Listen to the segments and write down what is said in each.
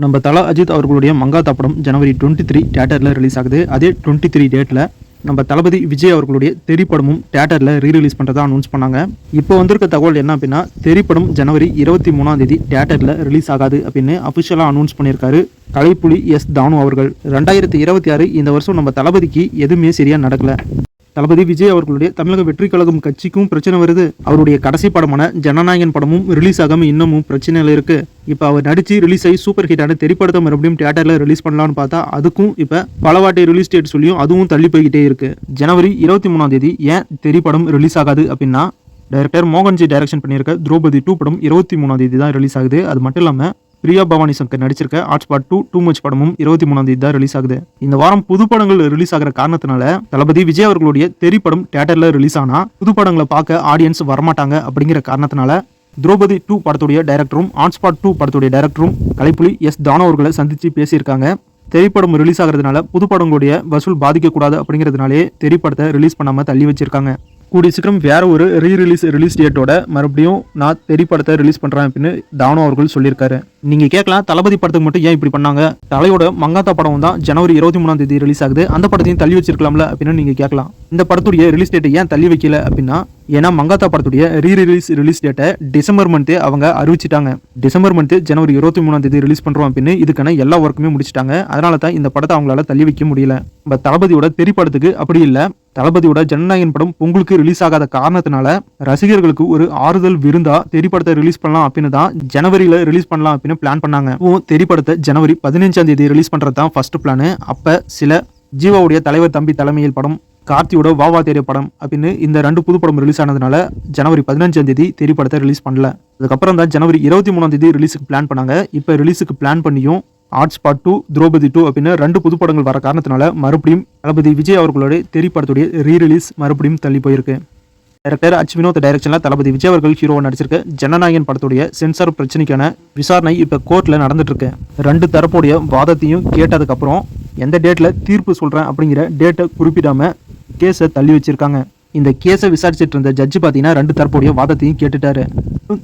நம்ம தல அஜித் அவர்களுடைய மங்காத்தா படம் ஜனவரி 23 தியேட்டரில் ரிலீஸ் ஆகுது. அதே 23 டேட்டில் நம்ம தளபதி விஜய் அவர்களுடைய தெறி படமும் தியேட்டரில் ரீரிலீஸ் பண்ணுறதா அனௌன்ஸ் பண்ணாங்க. இப்போ வந்திருக்க தகவல் என்ன அப்படின்னா, தெறி படம் ஜனவரி 23ஆம் தேதி தியேட்டரில் ரிலீஸ் ஆகாது அப்படின்னு அஃபிஷியலாக அனௌன்ஸ் பண்ணியிருக்காரு கலைப்புலி எஸ் தானு அவர்கள். 2026 இந்த வருஷம் நம்ம தளபதிக்கு எதுவுமே சரியாக நடக்கல. தளபதி விஜய் அவர்களுடைய தமிழக வெற்றி கழகம் கட்சிக்கும் பிரச்சனை வருது. அவருடைய கடைசி படமான ஜனநாயகன் படமும் ரிலீஸ் ஆகாம இன்னமும் பிரச்சனையில் இருக்கு. இப்போ அவர் நடிச்சு ரிலீஸ் ஆகி சூப்பர் ஹிட்டான தெறிப்படத்தை மறுபடியும் தியேட்டர்ல ரிலீஸ் பண்ணலாம்னு பார்த்தா அதுக்கும் இப்போ பலவாட்டி ரிலீஸ் டேட் சொல்லியும் அதுவும் தள்ளி போய்கிட்டே இருக்கு. ஜனவரி 23ஆம் தேதி ஏன் தெறிப்படம் ரிலீஸ் ஆகாது அப்படின்னா, டைரக்டர் மோகன்ஜி டைரக்ஷன் பண்ணியிருக்க திரௌபதி 2 படம் 23ஆம் தேதி தான் ரிலீஸ் ஆகுது. அது மட்டும் இல்லாமல் பிரியா பவானி சங்கர் நடிச்சிருக்க ஹாட்ஸ்பாட் 2 டூ மச் படமும் 23ஆம் தேதி தான் ரிலீஸ் ஆகுது. இந்த வாரம் புது படங்கள் ரிலீஸ் ஆகிற காரணத்தினால தளபதி விஜய் அவர்களுடைய தெறி படம் தியேட்டர்ல ரிலீஸ் ஆனா புது படங்களை பார்க்க ஆடியன்ஸ் வரமாட்டாங்க அப்படிங்கிற காரணத்தினால திரௌபதி 2 படத்துடைய டைரக்டரும் ஹாட்ஸ்பாட் 2 படத்துடைய டைரக்டரும் கலைப்புலி எஸ் தானு அவர்களை சந்திச்சு பேசியிருக்காங்க. தெறிப்படம் ரிலீஸ் ஆகிறதுனால புது படங்களுடைய வசூல் பாதிக்கக்கூடாது அப்படிங்கிறதுனாலே தெறிப்படத்தை ரிலீஸ் பண்ணாம தள்ளி வச்சிருக்காங்க. கூடிய சீக்கிரம் வேற ஒரு ரிலீஸ் டேட்டோட மறுபடியும் நான் தெறி படத்தை ரிலீஸ் பண்றேன் அப்படின்னு தானு அவர்கள் சொல்லியிருக்காரு. நீங்க கேட்கலாம், தளபதி படத்துக்கு மட்டும் ஏன் இப்படி பண்ணாங்க? தலையோட மங்காத்தா படம் தான் ஜனவரி 23ஆம் தேதி ரிலீஸ் ஆகுது. அந்த படத்தையும் தள்ளி வச்சிருக்கலாம்ல அப்படின்னு நீங்க கேட்கலாம். இந்த படத்துடைய ரிலீஸ் டேட்டை ஏன் தள்ளி வைக்கல அப்படின்னா, ஏன்னா மங்காத்தா படத்துடைய ரிலீஸ் டேட்டை டிசம்பர் மந்த்தே அவங்க அறிவிச்சிட்டாங்க. டிசம்பர் மந்த் ஜனவரி 23ஆம் தேதி ரிலீஸ் பண்றோம் அப்படின்னு இதுக்கான எல்லா ஒர்க்குமே முடிச்சிட்டாங்க. அதனால தான் இந்த படத்தை அவங்களால தள்ளி வைக்க முடியல. நம்ம தளபதியோட தெறி படத்துக்கு அப்படி இல்ல. தளபதியோட ஜனநாயகன் படம் பொங்கலுக்கு ரிலீஸ் ஆகாத காரணத்தினால ரசிகர்களுக்கு ஒரு ஆறுதல் விருந்தா தெறி படத்தை ரிலீஸ் பண்ணலாம் அப்படின்னு தான் ஜனவரியில ரிலீஸ் பண்ணலாம் அப்படின்னு பிளான் பண்ணாங்க. தெறி படத்தை ஜனவரி 15ஆம் தேதி ரிலீஸ் பண்றது தான் ஃபர்ஸ்ட் பிளான். அப்ப சில ஜீவாவுடைய தலைவர் தம்பி தலைமையில் படம், கார்த்தியோட வாவா தேரிய படம் அப்படின்னு இந்த 2 புது படம் ரிலீஸ் ஆனதுனால ஜனவரி 15ஆம் தேதி தெறி படத்தை ரிலீஸ் பண்ணல. அதுக்கப்புறம் தான் ஜனவரி 23ஆம் தேதி ரிலீஸுக்கு பிளான் பண்ணாங்க. இப்போ ரிலீஸுக்கு பிளான் பண்ணியும் ஹாட்ஸ்பாட் 2 திரௌபதி 2 அப்படின்னு 2 புது படங்கள் வர காரணத்தினால மறுபடியும் தளபதி விஜய் அவர்களுடைய தெறி படத்துடைய ரீரிலீஸ் மறுபடியும் தள்ளி போயிருக்கு. டைரக்டர் அச் வினோத் டைரக்ஷன்ல தளபதி விஜய் அவர்கள் ஹீரோவா நடிச்சிருக்க ஜனநாயகன் படத்துடைய சென்சார் பிரச்சனைக்கான விசாரணை இப்ப கோர்ட்ல நடந்துட்டு இருக்கு. 2 தரப்புடைய வாதத்தையும் கேட்டதுக்கு அப்புறம் எந்த டேட்ல தீர்ப்பு சொல்றேன் அப்படிங்கிற டேட்டை குறிப்பிடாம கேஸை தள்ளி வச்சிருக்காங்க. இந்த கேஸை விசாரிச்சுட்டு இருந்த ஜட்ஜு பாத்தீங்கன்னா 2 தரப்புடைய வாதத்தையும் கேட்டுட்டாரு.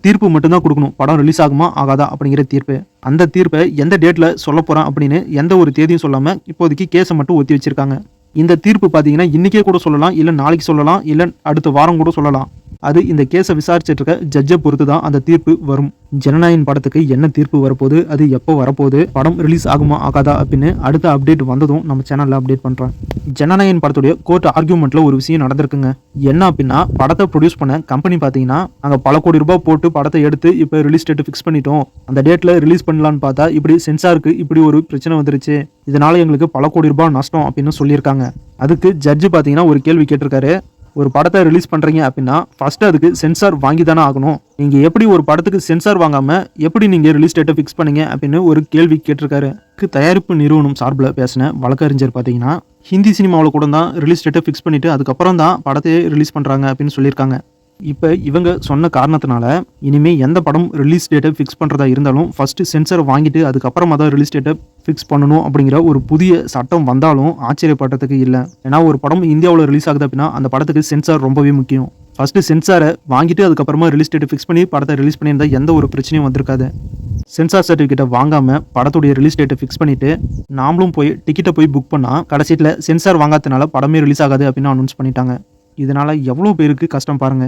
தீர்ப்பு மட்டும்தான் கொடுக்கணும், படம் ரிலீஸ் ஆகுமா ஆகாதா அப்படிங்கிற தீர்ப்பு. அந்த தீர்ப்பை எந்த டேட்ல சொல்ல போறான் அப்படின்னு எந்த ஒரு தேதியும் சொல்லாம இப்போதைக்கு கேஸை மட்டும் ஒத்தி வச்சிருக்காங்க. இந்த தீர்ப்பு பாத்தீங்கன்னா இன்னைக்கே கூட சொல்லலாம், இல்ல நாளைக்கு சொல்லலாம், இல்ல அடுத்த வாரம் கூட சொல்லலாம். அது இந்த கேஸை விசாரிச்சுட்டு இருக்க ஜட்ஜை பொறுத்து தான் அந்த தீர்ப்பு வரும். ஜனநாயகன் படத்துக்கு என்ன தீர்ப்பு வரப்போகுது, அது எப்போ வரப்போகுது, படம் ரிலீஸ் ஆகுமா ஆகாதா அப்படின்னு அடுத்த அப்டேட் வந்ததும் நம்ம சேனல்ல அப்டேட் பண்றேன். ஜனநாயகன் படத்துடைய கோர்ட் ஆர்கியூமெண்ட்ல ஒரு விஷயம் நடந்திருக்குங்க. என்ன அப்படின்னா, படத்தை ப்ரொடியூஸ் பண்ண கம்பெனி பாத்தீங்கன்னா அங்க பல கோடி ரூபாய் போட்டு படத்தை எடுத்து இப்போ ரிலீஸ் டேட் ஃபிக்ஸ் பண்ணிட்டோம், அந்த டேட்ல ரிலீஸ் பண்ணலான்னு பார்த்தா இப்படி சென்சாருக்கு இப்படி ஒரு பிரச்சனை வந்துருச்சு, இதனால எங்களுக்கு பல கோடி ரூபாய் நஷ்டம் அப்படின்னு சொல்லியிருக்காங்க. அதுக்கு ஜட்ஜு பாத்தீங்கன்னா ஒரு கேள்வி கேட்டிருக்காரு. ஒரு படத்தை ரிலீஸ் பண்றீங்க அப்படின்னா ஃபர்ஸ்ட் அதுக்கு சென்சார் வாங்கி தானே ஆகணும். நீங்க எப்படி ஒரு படத்துக்கு சென்சார் வாங்காம எப்படி நீங்க ரிலீஸ் டேட்டை ஃபிக்ஸ் பண்ணீங்க அப்படின்னு ஒரு கேள்வி கேட்டிருக்காரு. தயாரிப்பு நிறுவனம் சார்பில் பேசின வழக்கறிஞர் பார்த்தீங்கன்னா, ஹிந்தி சினிமாவில் கூட தான் ரிலீஸ் டேட்டை ஃபிக்ஸ் பண்ணிட்டு அதுக்கப்புறம் தான் படத்தையே ரிலீஸ் பண்றாங்க அப்படின்னு சொல்லியிருக்காங்க. இப்போ இவங்க சொன்ன காரணத்தினால இனிமேல் எந்த படம் ரிலீஸ் டேட்டை ஃபிக்ஸ் பண்ணுறதா இருந்தாலும் ஃபர்ஸ்ட் சென்சார் வாங்கிட்டு அதுக்கப்புறமா தான் ரிலீஸ் டேட்டை ஃபிக்ஸ் பண்ணணும் அப்படிங்கிற ஒரு புதிய சட்டம் வந்தாலும் ஆச்சரியப்படுறதுக்கு இல்லை. ஏன்னா ஒரு படம் இந்தியாவில் ரிலீஸ் ஆகுது அப்படின்னா அந்த படத்துக்கு சென்சார் ரொம்பவே முக்கியம். ஃபர்ஸ்ட் சென்சாரை வாங்கிட்டு அதுக்கப்புறமா ரிலீஸ் டேட்டை ஃபிக்ஸ் பண்ணி படத்தை ரிலீஸ் பண்ணியிருந்தா எந்த ஒரு பிரச்சனையும் வந்திருக்காது. சென்சார் சர்டிஃபிகேட்டை வாங்காம படத்துடைய ரிலீஸ் டேட்டை ஃபிக்ஸ் பண்ணிட்டு நாமளும் போய் டிக்கெட்டை போய் புக் பண்ணா கடைசியில் சென்சார் வாங்காதனால படமே ரிலீஸ் ஆகாது அப்படின்னு அனௌன்ஸ் பண்ணிட்டாங்க. இதனால எவ்வளோ பேருக்கு கஷ்டம் பாருங்க.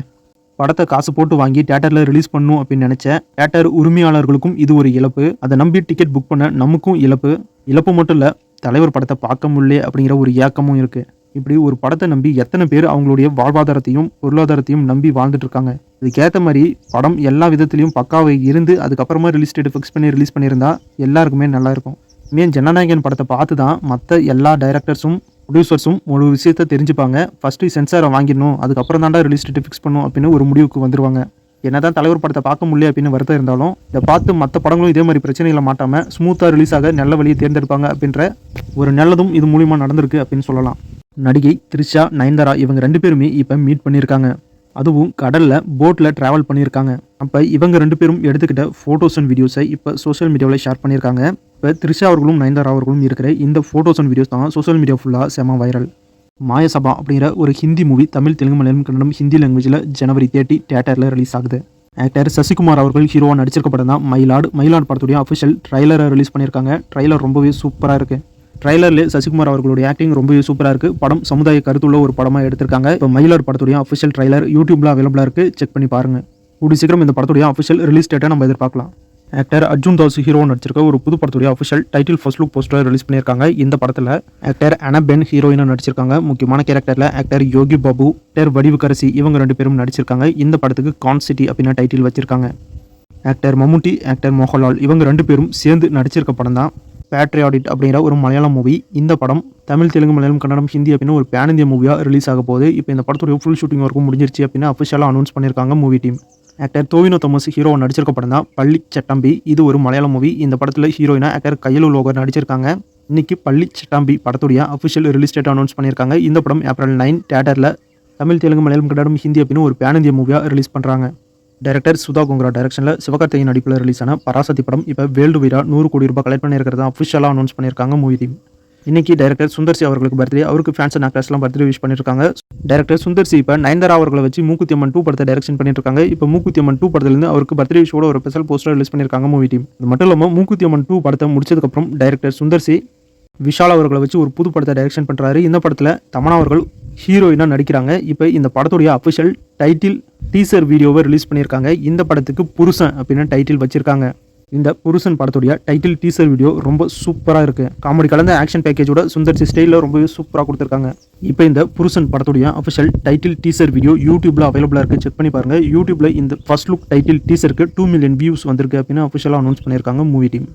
படத்தை காசு போட்டு வாங்கி தியேட்டர்ல ரிலீஸ் பண்ணணும் அப்படின்னு நினைச்ச தியேட்டர் உரிமையாளர்களுக்கும் இது ஒரு இழப்பு. அதை நம்பி டிக்கெட் புக் பண்ண நமக்கும் இழப்பு மட்டும் இல்ல, தலைவர் படத்தை பார்க்க முடியல அப்படிங்கிற ஒரு ஏக்கமும் இருக்கு. இப்படி ஒரு படத்தை நம்பி எத்தனை பேர் அவங்களுடைய வாழ்வாதாரத்தையும் பொருளாதாரத்தையும் நம்பி வாழ்ந்துட்டு இருக்காங்க. இதுக்கேற்ற மாதிரி படம் எல்லா விதத்திலையும் பக்காவை இருந்து அதுக்கப்புறமா ரிலீஸ் டேட் ஃபிக்ஸ் பண்ணி ரிலீஸ் பண்ணியிருந்தா எல்லாருக்குமே நல்லா இருக்கும். ஜனநாயகன் படத்தை பார்த்து தான் மற்ற எல்லா டைரக்டர்ஸும் ப்ரொடியூசர்ஸும் ஒரு விஷயத்தை தெரிஞ்சுப்பாங்க. ஃபர்ஸ்ட் சென்சாரை வாங்கிடணும், அதுக்கப்புறம் தாண்டா ரிலீஸ் டேட் ஃபிக்ஸ் பண்ணணும் அப்படின்னு ஒரு முடிவுக்கு வந்துருவாங்க. என்னதான் தலைவர் படத்தை பார்க்க முடியல அப்படின்னு வருத்தம் இருந்தாலும் இதை பார்த்து மற்ற படங்களும் இதே மாதிரி பிரச்சனைகளை மாட்டாம ஸ்மூத்தா ரிலீஸ் ஆக நல்ல வழியை தேர்ந்தெடுப்பாங்க அப்படின்ற ஒரு நல்லதும் இது மூலியமா நடந்திருக்கு அப்படின்னு சொல்லலாம். நடிகை த்ரிஷா, நயன்தாரா இவங்க 2 பேருமே இப்போ மீட் பண்ணியிருக்காங்க. அதுவும் கடல்ல போட்ல டிராவல் பண்ணியிருக்காங்க. அப்போ இவங்க 2 பேரும் எடுத்துக்கிட்ட ஃபோட்டோஸ் அண்ட் வீடியோஸை இப்போ சோஷியல் மீடியாவில் ஷேர் பண்ணியிருக்காங்க. இப்போ த்ரிஷா அவர்களும் நயன்தாரா அவர்களும் இருக்கிற இந்த ஃபோட்டோஸ் அண்ட் வீடியோஸ் தான் சோஷியல் மீடியா ஃபுல்லாக செம வைரல். மாயசபா அப்படிங்கிற ஒரு ஹிந்தி மூவி தமிழ், தெலுங்கு, மலையாளம், கன்னடம், ஹிந்தி லாங்குவேஜில் ஜனவரி 30 தியேட்டரில் ரிலீஸ் ஆகுது. ஆக்டர் சசிகுமார் அவர்கள் ஹீரோவாக நடிச்சிருக்க படம் தான் மயிலாடு. மயிலாடு படத்துடைய அஃபிஷியல் ட்ரைலரை ரிலீஸ் பண்ணியிருக்காங்க. ட்ரைலர் ரொம்பவே சூப்பராக இருக்குது. ட்ரைலரில் சசிகுமார் அவர்களுடைய ஆக்டிங் ரொம்பவே சூப்பராக இருக்குது. படம் சமுதாய கருத்துள்ள ஒரு படமாக எடுத்திருக்காங்க. இப்போ மயிலாடு படத்துடைய அஃபிஷியல் ட்ரைலர் யூடியூப்ல அவைலபிளாக இருக்குது. செக் பண்ணி பாருங்கள். கூடிய சீக்கிரம் இந்த படத்துடைய அஃபிஷியல் ரிலீஸ் டேட்டை நம்ம எதிர்பார்க்கலாம். ஆக்டர் அர்ஜுன் தாஸ் ஹீரோ நடிச்சிருக்க ஒரு புது படத்துடைய official title first look poster release பண்ணியிருக்காங்க. இந்த படத்தில் ஆக்டர் அனபென் ஹீரோயினாக நடிச்சிருக்காங்க. முக்கியமான கேரக்டரில் ஆக்டர் யோகி பாபு, ஆக்டர் வடிவுக்கரசி இவங்க 2 பேரும் நடிச்சிருக்காங்க. இந்த படத்துக்கு கான் சிட்டி அப்படின்னு டைட்டில் வச்சிருக்காங்க. ஆக்டர் மம்முட்டி, ஆக்டர் மோகன்லால் இவங்க 2 பேரும் சேர்ந்து நடிச்சிருக்க படம் தான் பேட்ரியாடிட் அப்படிங்கிற ஒரு மலையாளம் மூவி. இந்த படம் தமிழ், தெலுங்கு, மலையாளம், கன்னடம், ஹிந்தி அப்படின்னு ஒரு பேன் இந்தியா மூவியாக ரிலீஸ் ஆக போகுது. இப்போ இந்த படத்துடைய ஃபுல் ஷூட்டிங் ஒர்க்கும் முடிஞ்சிருச்சு அப்படின்னு அஃபிஷியலாக அனௌன்ஸ் பண்ணியிருக்காங்க movie team. Actor Tovino Thomas hero நடிச்சிருக்க படம் தான் பள்ளி சட்டம்பி. இது ஒரு மலையாளம் மூவி. இந்த படத்தில் ஹீரோயினா ஆக்டர் கையலு லோகர் நடிச்சிருக்காங்க. இன்னைக்கு பள்ளி சட்டம்பி படத்துடைய அஃபிஷியல் ரிலீஸ் டேட் அனௌன்ஸ் பண்ணியிருக்காங்க. இந்த படம் ஏப்ரல் 9 தியேட்டரில் தமிழ், தெலுங்கு, மலையாளம், கன்னடம், ஹிந்தி அப்படின்னு ஒரு பேன் இந்தியா மூவியாக ரிலீஸ் பண்ணுறாங்க. டைரக்டர் சுதா கோங்கரா டைரக்ஷனில் சிவகார்த்திகேயன் நடிப்பில் ரிலீஸ் ஆன பராசக்தி படம் இப்போ வேர்ல்டு வைடா 100 கோடி ரூபாய் கலெக்ட் பண்ணியிருக்கிறதா அஃபிஷியலாக அனௌன்ஸ் பண்ணியிருக்காங்க மூவி டீம். இன்னைக்கு டைரக்டர் சுந்தர்சி அவர்களுக்கு பர்த்டே. அவருக்கு ஃபேன்ஸ் அண்ட் ஆக்டர்ஸ்லாம் பர்த்டே விஷ் பண்ணியிருக்காங்க. டைரக்டர் சுந்தர்சி இப்போ நயன்தாரா அவர்களை வச்சு மூக்குத்தி அம்மன் 2 படத்தை டைரக்ஷன் பண்ணிட்டு இருக்காங்க. இப்போ மூக்குத்தி அம்மன் 2 படத்துலேருந்து அவருக்கு பர்த்டே விஷோட ஒரு ஸ்பெஷல் போஸ்டர் ரிலீஸ் பண்ணியிருக்காங்க மூவி டீம். அது மட்டும் இல்லாமல் மூக்குத்தி அம்மன் 2 படத்தை முடிச்சதுக்கப்புறம் டைரக்டர் சுந்தர்சி விஷால் அவர்களை வச்சு ஒரு புது படத்தை டைரக்ஷன் பண்ணுறாரு. இந்த படத்தில் தமன்னா அவர்கள் ஹீரோயினாக நடிக்கிறாங்க. இப்போ இந்த படத்துடைய அஃபிஷியல் டைட்டில் டீசர் வீடியோவை ரிலீஸ் பண்ணியிருக்காங்க. இந்த படத்துக்கு புருஷன் அப்படின்னு டைட்டில் வச்சிருக்காங்க. இந்த புருஷன் படத்துடைய டைட்டில் டீசர் வீடியோ ரொம்ப சூப்பராக இருக்குது. காமெடி கலந்த ஆக்ஷன் பேக்கேஜோட சுந்தர்சி ஸ்டைலில் ரொம்பவே சூப்பராக கொடுத்துருக்காங்க. இப்போ இந்த புருஷன் படத்துடைய அஃபிஷியல் டைட்டில் டீசர் வீடியோ யூடியூப்ல அவைலபிளாக இருக்குது. செக் பண்ணி பாருங்கள். யூடியூப்ல இந்த ஃபர்ஸ்ட் லுக் டைட்டில் டீசருக்கு 2 மில்லியன் வியூஸ் வந்திருக்கு அப்படின்னு அஃபிஷியலாக அனௌன்ஸ் பண்ணியிருக்காங்க மூவி டீம்.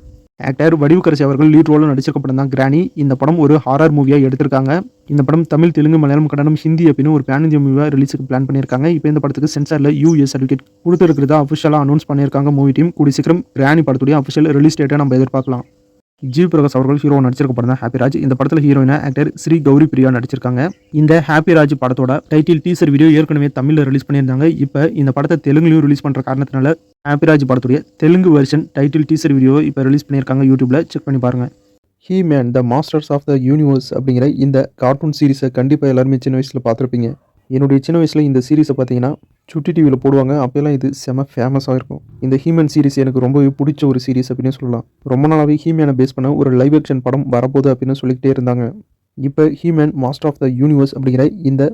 ஆக்டர் வடிவுக்கரசி அவர்கள் லீட் ரோலில் நடிச்சிருக்க படம் தான் கிராணி. இந்த படம் ஒரு ஹாரர் மூவியாக எடுத்திருக்காங்க. இந்த படம் தமிழ், தெலுங்கு, மலையாளம், கன்னடம், ஹிந்தி அப்படின்னு ஒரு பேன் இந்தியா மூவியாக ரிலீஸுக்கு பிளான் பண்ணியிருக்காங்க. இப்போ இந்த படத்துக்கு சென்சாரில் யூஎஸ் சர்டிஃபிகேட் கொடுத்துருக்கிறதா அஃபிஷியலாக அனௌன்ஸ் பண்ணியிருக்காங்க மூவி டீம். கூடிய சீக்கிரம் கிராணி படத்துடைய அஃபிஷியல் ரிலீஸ் டேட்டை நம்ம எதிர்பார்க்கலாம். ஜீவ் பிரகாஷ் அவர்கள் ஹீரோ நடிச்சிருக்க படம் தான் ஹாப்பி ராஜ். இந்த படத்தில் ஹீரோயினா ஆக்டர் ஸ்ரீ கௌரி பிரியா நடிச்சிருக்காங்க. இந்த ஹாப்பி ராஜ் படத்தோட டைட்டில் டீசர் வீடியோ ஏற்கனவே தமிழில் ரிலீஸ் பண்ணியிருந்தாங்க. இப்போ இந்த படத்தை தெலுங்குலையும் ரிலீஸ் பண்ணுற காரணத்தினால ஹாப்பி ராஜ் படத்துடைய தெலுங்கு வெர்ஷன் டைட்டில் டீசர் வீடியோவை இப்போ ரிலீஸ் பண்ணியிருக்காங்க யூடியூப்ல. செக் பண்ணி பாருங்கள். He-Man the masters of the universe அப்படிங்கிற இந்த கார்ட்டூன் சீரிஸை கண்டிப்பாக எல்லாருமே சின்ன வயசில் பார்த்துருப்பீங்க. என்னுடைய சின்ன வயசில் இந்த சீரிஸை பார்த்தீங்கன்னா சுட்டி டிவியில் போடுவாங்க. அப்போல்லாம் இது செம ஃபேமஸாக இருக்கும். இந்த ஹீமேன் சீரிஸ் எனக்கு ரொம்பவே பிடிச்ச ஒரு சீரிஸ் அப்படின்னு சொல்லலாம். ரொம்ப நாளாகவே ஹீமேனை பேஸ் பண்ண ஒரு லைவ் ஆக்ஷன் படம் வரப்போகுது அப்படின்னு சொல்லிக்கிட்டே இருந்தாங்க. இப்போ He-Man master of the universe அப்படிங்கிற இந்த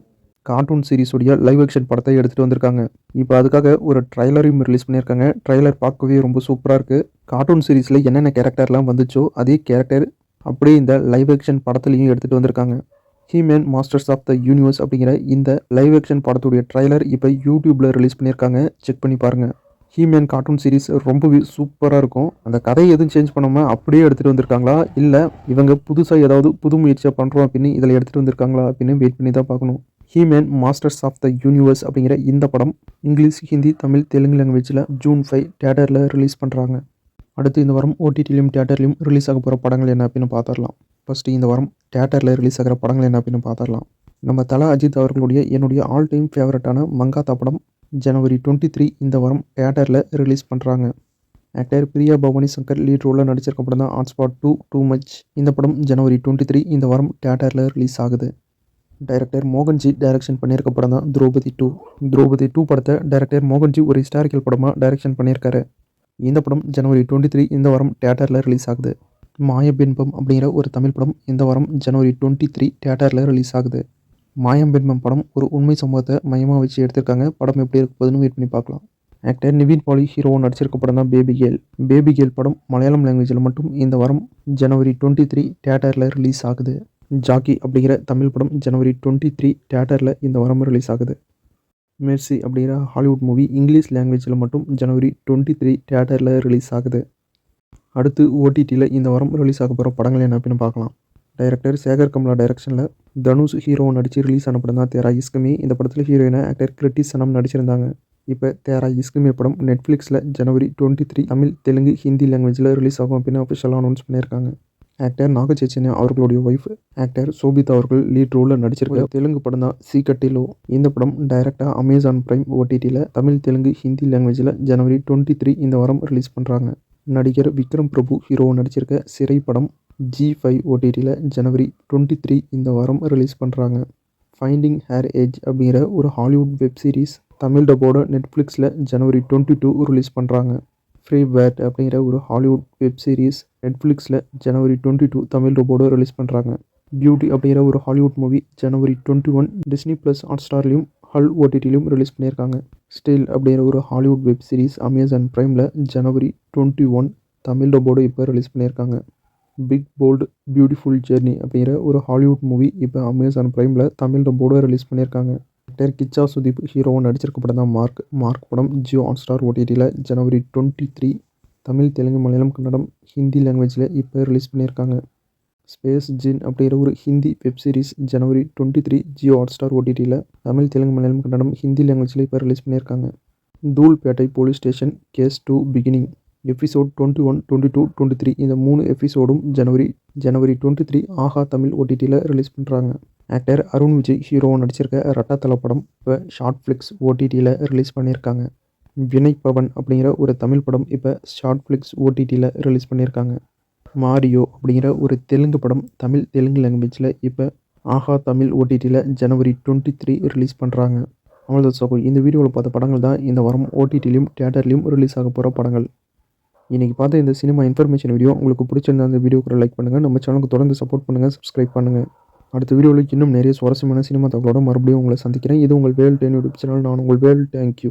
கார்ட்டூன் சீரிஸுடைய லைவ் ஆக்ஷன் படத்தை எடுத்துகிட்டு வந்திருக்காங்க. இப்போ அதுக்காக ஒரு ட்ரைலரையும் ரிலீஸ் பண்ணியிருக்காங்க. ட்ரைலர் பார்க்கவே ரொம்ப சூப்பராக இருக்குது. கார்ட்டூன் சீரிஸில் என்னென்ன கேரக்டர்லாம் வந்துச்சோ அதே கேரக்டர் அப்படியே இந்த லைவ் ஆக்ஷன் படத்துலையும் எடுத்துகிட்டு வந்திருக்காங்க. He-Man masters of the universe அப்படிங்கிற இந்த லைவ் ஆக்ஷன் படத்துடைய ட்ரைலர் இப்போ யூடியூப்ல ரிலீஸ் பண்ணியிருக்காங்க. செக் பண்ணி பாருங்கள். ஹீமேன் கார்ட்டூன் சீரிஸ் ரொம்பவே சூப்பராக இருக்கும். அந்த கதையை எதுவும் சேஞ்ச் பண்ணாமல் அப்படியே எடுத்துகிட்டு வந்திருக்காங்களா, இல்லை இவங்க புதுசாக ஏதாவது புது முயற்சியாக பண்ணுறோம் அப்படின்னு இதில் எடுத்துகிட்டு வந்திருக்காங்களா அப்படின்னு வெயிட் பண்ணி தான் பார்க்கணும். He-Man masters of the universe அப்படிங்கிற இந்த படம் இங்கிலீஷ், ஹிந்தி, தமிழ், தெலுங்கு லாங்குவேஜில் ஜூன் 5 தியேட்டரில் ரிலீஸ் பண்ணுறாங்க. அடுத்து இந்த வாரம் ஓடிடிலையும் தியேட்டர்லையும் ரிலீஸ் ஆக போகிற படங்கள் என்ன அப்படின்னு பார்த்துடலாம். ஃபஸ்ட்டு இந்த வாரம் தியேட்டரில் ரிலீஸ் ஆகிற படங்கள் என்ன அப்படின்னு பார்த்துடலாம். நம்ம தல அஜித் அவர்களுடைய என்னுடைய ஆல் டைம் ஃபேவரட்டான மங்காத்தா படம் ஜனவரி 23 இந்த வாரம் தியேட்டரில் ரிலீஸ் பண்ணுறாங்க. ஆக்டர் பிரியா பவானி சங்கர் லீட் ரோலில் நடிச்சிருக்க படம் தான் ஹாட்ஸ்பாட் 2 டூ மச். இந்த படம் ஜனவரி 23 இந்த வாரம் தியேட்டரில் ரிலீஸ் ஆகுது. டைரக்டர் மோகன்ஜி டைரக்ஷன் பண்ணியிருக்க படம் தான் திரௌபதி 2. திரௌபதி 2 படத்தை டைரக்டர் மோகன்ஜி ஒரு ஹிஸ்டாரிக்கல் படமாக டைரக்ஷன் பண்ணியிருக்காரு. இந்த படம் ஜனவரி 23 இந்த வாரம் தியேட்டரில் ரிலீஸ் ஆகுது. மாயபின்பம் அப்படிங்கிற ஒரு தமிழ் படம் இந்த வாரம் ஜனவரி 23 தியேட்டரில் ரிலீஸ் ஆகுது. மாயபின்பம் படம் ஒரு உண்மை சம்பவத்தை மையமாக வச்சு எடுத்திருக்காங்க. படம் எப்படி இருக்க போகுதுன்னு வெயிட் பண்ணி பார்க்கலாம். ஆக்டர் நிவின் பாலி ஹீரோ நடிச்சிருக்க படம் தான் பேபி கேர்ள். பேபி கேர்ள் படம் மலையாளம் லாங்குவேஜில் மட்டும் இந்த வாரம் ஜனவரி 23 தியேட்டரில் ரிலீஸ் ஆகுது. ஜாக்கி அப்படிங்கிற தமிழ் படம் ஜனவரி 23 தியேட்டரில் இந்த வாரம் ரிலீஸ் ஆகுது. மெர்சி அப்படிங்கிற ஹாலிவுட் மூவி இங்கிலீஷ் லாங்குவேஜில் மட்டும் ஜனவரி 23 தியேட்டரில் ரிலீஸ் ஆகுது. அடுத்து ஓடிடியில் இந்த வாரம் ரிலீஸ் ஆக போகிற படங்கள் என்ன அப்படின்னு பார்க்கலாம். டைரக்டர் சேகர் கமலா டைரக்ஷனில் தனுஷ் ஹீரோ நடித்து ரிலீஸ் ஆன படம் தான் தேரா இஸ்கமே. இந்த படத்தில் ஹீரோயினா ஆக்டர் கிருட்டி சனம் நடிச்சிருந்தாங்க. இப்போ தேரா இஸ்கமே படம் நெட்ஃப்ளிக்ஸில் ஜனவரி 23 தமிழ், தெலுங்கு, ஹிந்தி லாங்குவேஜில் ரிலீஸ் ஆகும் அப்படின்னு அஃபிஷியலாக அனௌன்ஸ் பண்ணியிருக்காங்க. ஆக்டர் நாக சைத்தன்யா அவர்களுடைய ஒய்ஃப் ஆக்டர் சோபிதா அவர்கள் லீட் ரோலில் நடிச்சிருக்க தெலுங்கு படம் தான் சீக்கட்டிலோ. இந்த படம் டைரக்டாக அமேசான் பிரைம் ஓடிடியில் தமிழ், தெலுங்கு, ஹிந்தி லாங்குவேஜில் ஜனவரி 23 இந்த வாரம் ரிலீஸ் பண்ணுறாங்க. நடிகர் விக்ரம் பிரபு ஹீரோ நடிச்சிருக்க சிறை படம் G5 ஓடிடியில் ஜனவரி 23 இந்த வாரம் ரிலீஸ் பண்ணுறாங்க. ஃபைண்டிங் ஹேர் ஏஜ் அப்படிங்கிற ஒரு ஹாலிவுட் வெப் சீரிஸ் தமிழ் டப்போட நெட்ஃப்ளிக்ஸில் ஜனவரி 22 ரிலீஸ் பண்ணுறாங்க. ஃப்ரீ பேட் அப்படிங்கிற ஒரு ஹாலிவுட் வெப் சீரிஸ் நெட்ஃப்ளிக்ஸில் ஜனவரி 22 தமிழ் டப்போட ரிலீஸ் பண்ணுறாங்க. பியூட்டி அப்படிங்கிற ஒரு ஹாலிவுட் மூவி ஜனவரி 21 டிஸ்னி ப்ளஸ் ஹாட்ஸ்டார்லையும் ஹல் ஓடிடிலையும் ரிலீஸ் பண்ணியிருக்காங்க. ஸ்டில் அப்படிங்கிற ஒரு ஹாலிவுட் வெப் சீரிஸ் அமேசான் ப்ரைமில் ஜனவரி 21 தமிழ் டப்போட இப்போ ரிலீஸ் பண்ணியிருக்காங்க. பிக் போல்டு பியூட்டிஃபுல் ஜெர்னி அப்படிங்கிற ஒரு ஹாலிவுட் மூவி இப்போ அமேசான் ப்ரைமில் தமிழ் டப்போட ரிலீஸ் பண்ணியிருக்காங்க. ஆக்டர் கிச்சா சுதீப் ஹீரோவாக நடிச்சிருக்க படம் தான் மார்க் படம் ஜியோ ஹாட்ஸ்டார் ஓடிடியில் ஜனவரி 23 தமிழ், தெலுங்கு, மலையாளம், கன்னடம், ஹிந்தி லாங்குவேஜில் இப்போ ரிலீஸ் பண்ணியிருக்காங்க. ஸ்பேஸ் ஜின் அப்படிங்கிற ஒரு ஹிந்தி வெப் சீரிஸ் ஜனவரி 23 ஜியோ ஹாட்ஸ்டார் ஓடிடியில் தமிழ், தெலுங்கு, மலையாளம், கன்னடம், ஹிந்தி லாங்குவேஜில் இப்போ ரிலீஸ் பண்ணியிருக்காங்க. Dhoolpet police station case 2 beginning episode 21, 22, 23 இந்த 3 எபிசோடும் ஜனவரி 23 ஆஹா தமிழ் ஓடிடியில் ரிலீஸ் பண்ணுறாங்க. ஆக்டர் அருண் விஜய் ஹீரோவாக நடிச்சிருக்க ரட்டாத்தலை படம் இப்போ ஷார்ட் ஃப்ளிக்ஸ் ஓடிடியில் ரிலீஸ் பண்ணியிருக்காங்க. வினய் பவன் அப்படிங்கிற ஒரு தமிழ் படம் இப்போ ஷார்ட் ஃப்ளிக்ஸ் ஓடிடியில் ரிலீஸ் பண்ணியிருக்காங்க. மாரியோ அப்படிங்கிற ஒரு தெலுங்கு படம் தமிழ், தெலுங்கு லாங்குவேஜில் இப்போ ஆஹா தமிழ் ஓடிடியில் ஜனவரி 23 ரிலீஸ் பண்ணுறாங்க. அவ்வளோதான் சகோ, இந்த வீடியோவில் பார்த்த படங்கள் தான் இந்த வாரம் ஓடிடிலையும் தியேட்டர்லையும் ரிலீஸ் ஆக போகிற படங்கள். இன்றைக்கி பார்த்த இந்த சினிமா இன்ஃபர்மேஷன் வீடியோ உங்களுக்கு பிடிச்சிருந்த அந்த வீடியோக்கு லைக் பண்ணுங்கள். நம்ம சேனலுக்கு தொடர்ந்து சப்போர்ட் பண்ணுங்கள், சப்ஸ்கிரைப் பண்ணுங்கள். அடுத்த வீடியோவில் இன்னும் நிறைய சுவாரஸ்யமான சினிமா தகவலோட மறுபடியும் உங்களை சந்திக்கிறேன். இது உங்கள் வேல் 10 யூடியூப் சேனல். நான் உங்கள் வேல். தேங்க்யூ.